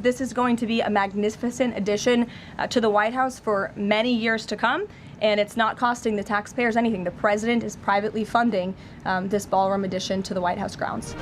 this is going to be a magnificent addition to the White House for many years to come. And it's not costing the taxpayers anything. The president is privately funding this ballroom addition to the White House grounds.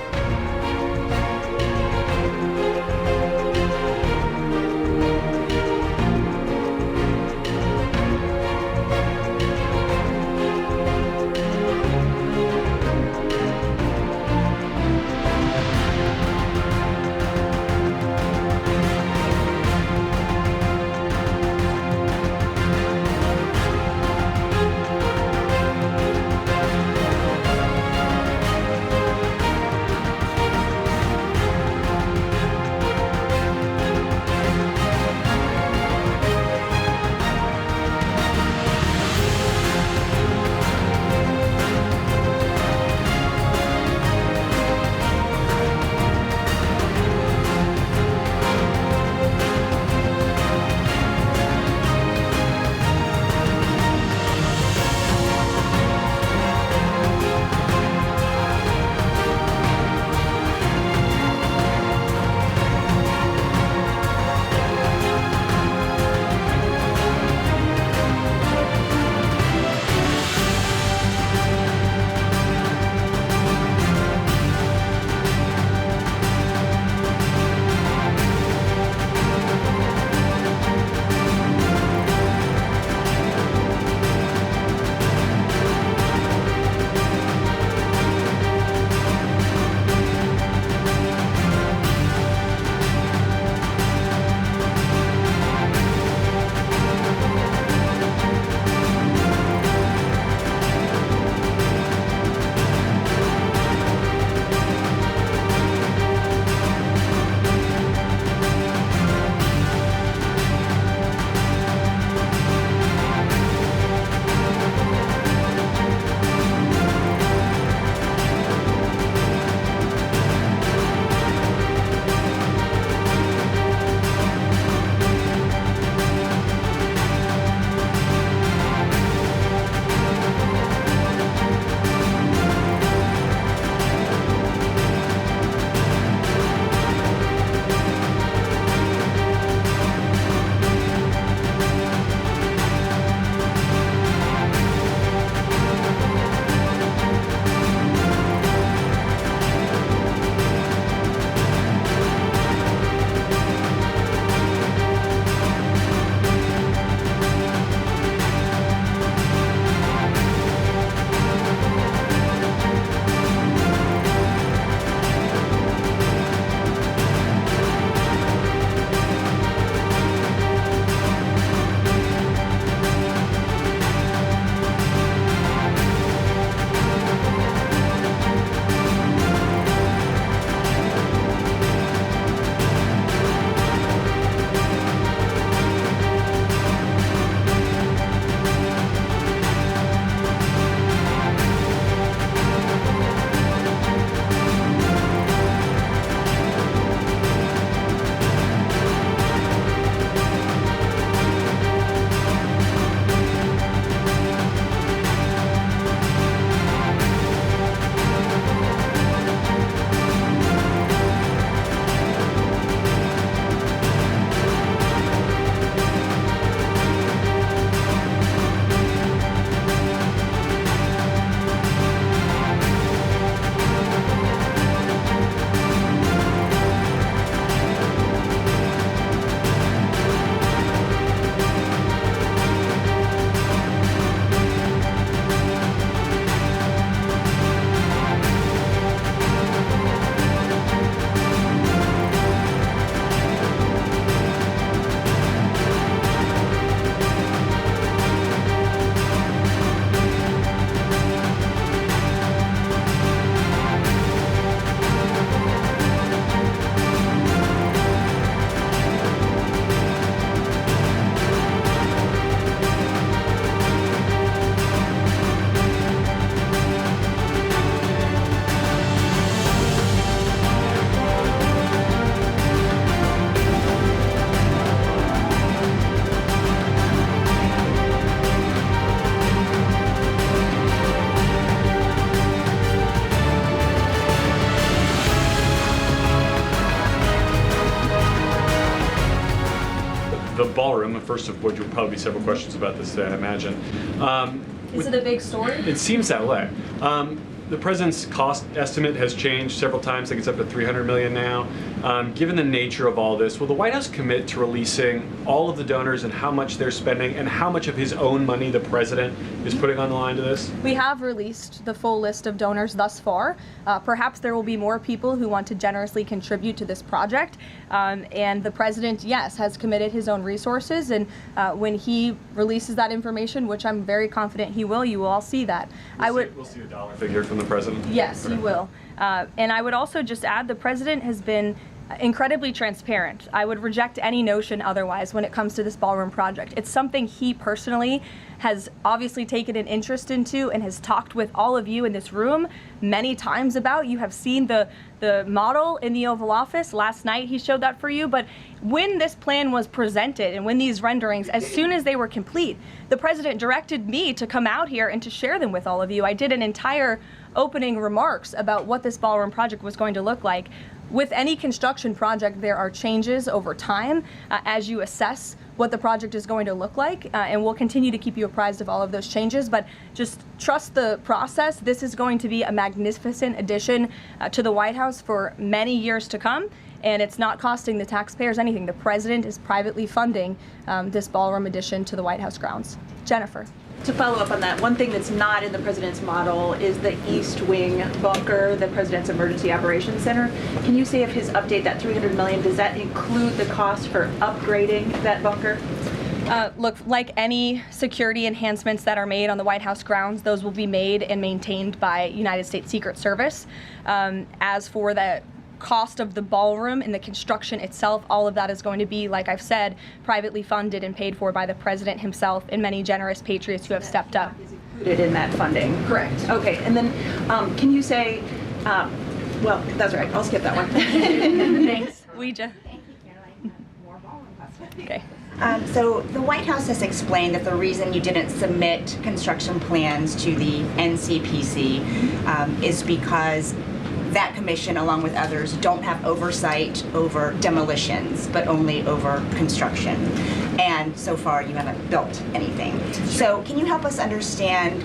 the ballroom, first of which will probably be several questions about this today, I imagine. Is it a big story? It seems that way. The president's cost estimate has changed several times. I think it's up to $300 million now. Given the nature of all this, will the White House commit to releasing all of the donors and how much they're spending and how much of his own money the president is putting on the line to this? We have released the full list of donors thus far. Perhaps there will be more people who want to generously contribute to this project. And the president, yes, has committed his own resources. And when he releases that information, which I'm very confident he will, you will all see that. We'll see a dollar figure from the president? Yes, he will. And I would also just add the president has been incredibly transparent. I would reject any notion otherwise when it comes to this ballroom project. It's something he personally has obviously taken an interest into and has talked with all of you in this room many times about. You have seen the model in the Oval Office. Last night he showed that for you. But when this plan was presented and when these renderings, as soon as they were complete, the president directed me to come out here and to share them with all of you. I did an entire opening remarks about what this ballroom project was going to look like. With any construction project, there are changes over time as you assess what the project is going to look like, and we'll continue to keep you apprised of all of those changes, but just trust the process. This is going to be a magnificent addition to the White House for many years to come, and it's not costing the taxpayers anything. The president is privately funding this ballroom addition to the White House grounds. Jennifer. To follow up on that, one thing that's not in the president's model is the East Wing bunker, the president's emergency operations center. Can you say if his update, that $300 million, does that include the cost for upgrading that bunker? Look, like any security enhancements that are made on the White House grounds, those will be made and maintained by United States Secret Service. As for the cost of the ballroom and the construction itself, all of that is going to be, like I've said, privately funded and paid for by the president himself and many generous patriots who have stepped up. Is included in that funding? Correct. Okay, and then can you say, well, that's right, I'll skip that one. Thanks. Ouija. Thank you, Karoline. More ballroom questions. Okay. So the White House has explained that the reason you didn't submit construction plans to the NCPC is because that commission, along with others, don't have oversight over demolitions, but only over construction. And so far, you haven't built anything. So can you help us understand,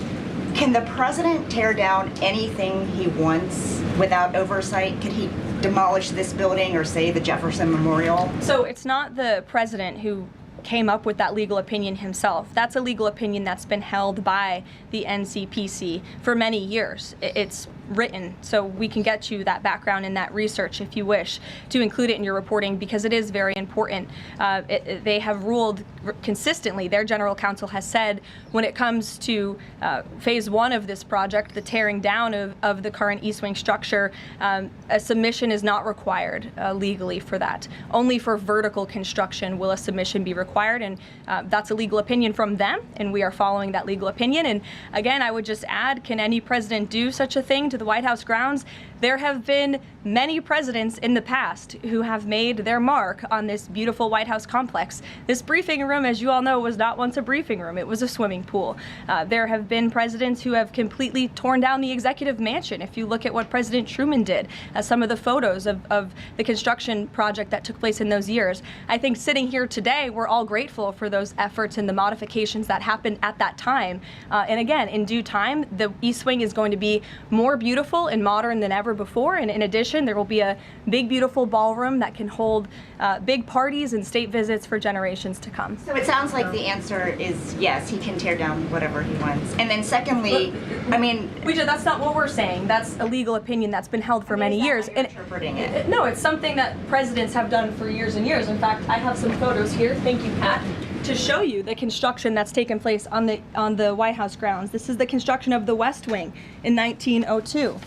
can the president tear down anything he wants without oversight? Could he demolish this building or, say, the Jefferson Memorial? So it's not the president who came up with that legal opinion himself. That's a legal opinion that's been held by the NCPC for many years. It's written, so we can get you that background and that research if you wish to include it in your reporting, because it is very important. They have ruled consistently, their general counsel has said, when it comes to phase one of this project, the tearing down of the current East Wing structure, a submission is not required legally for that. Only for vertical construction will a submission be required, and that's a legal opinion from them, and we are following that legal opinion. And again, I would just add, can any president do such a thing to the White House grounds? There have been many presidents in the past who have made their mark on this beautiful White House complex. This briefing room, as you all know, was not once a briefing room. It was a swimming pool. There have been presidents who have completely torn down the executive mansion. If you look at what President Truman did, some of the photos of the construction project that took place in those years, I think sitting here today, we're all grateful for those efforts and the modifications that happened at that time. And again, in due time, the East Wing is going to be more beautiful and modern than ever before. And in addition, there will be a big, beautiful ballroom that can hold big parties and state visits for generations to come. So it sounds like the answer is yes, he can tear down whatever he wants. And then secondly, I mean, that's not what we're saying. That's a legal opinion that's been held for many years. And interpreting it. No, it's something that presidents have done for years and years. In fact, I have some photos here. Thank you, Pat, to show you the construction that's taken place on the White House grounds. This is the construction of the West Wing in 1902.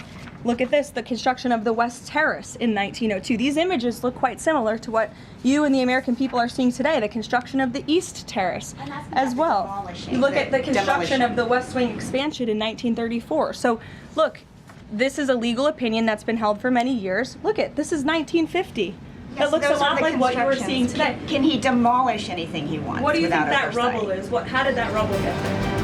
Look at this, the construction of the West Terrace in 1902. These images look quite similar to what you and the American people are seeing today, the construction of the East Terrace as well. You look at the construction of the West Wing expansion in 1934. So look, this is a legal opinion that's been held for many years. Look at, this is 1950. It looks a lot like what you were seeing today. Can he demolish anything he wants? What do you think that oversight? rubble is? How did that rubble get there?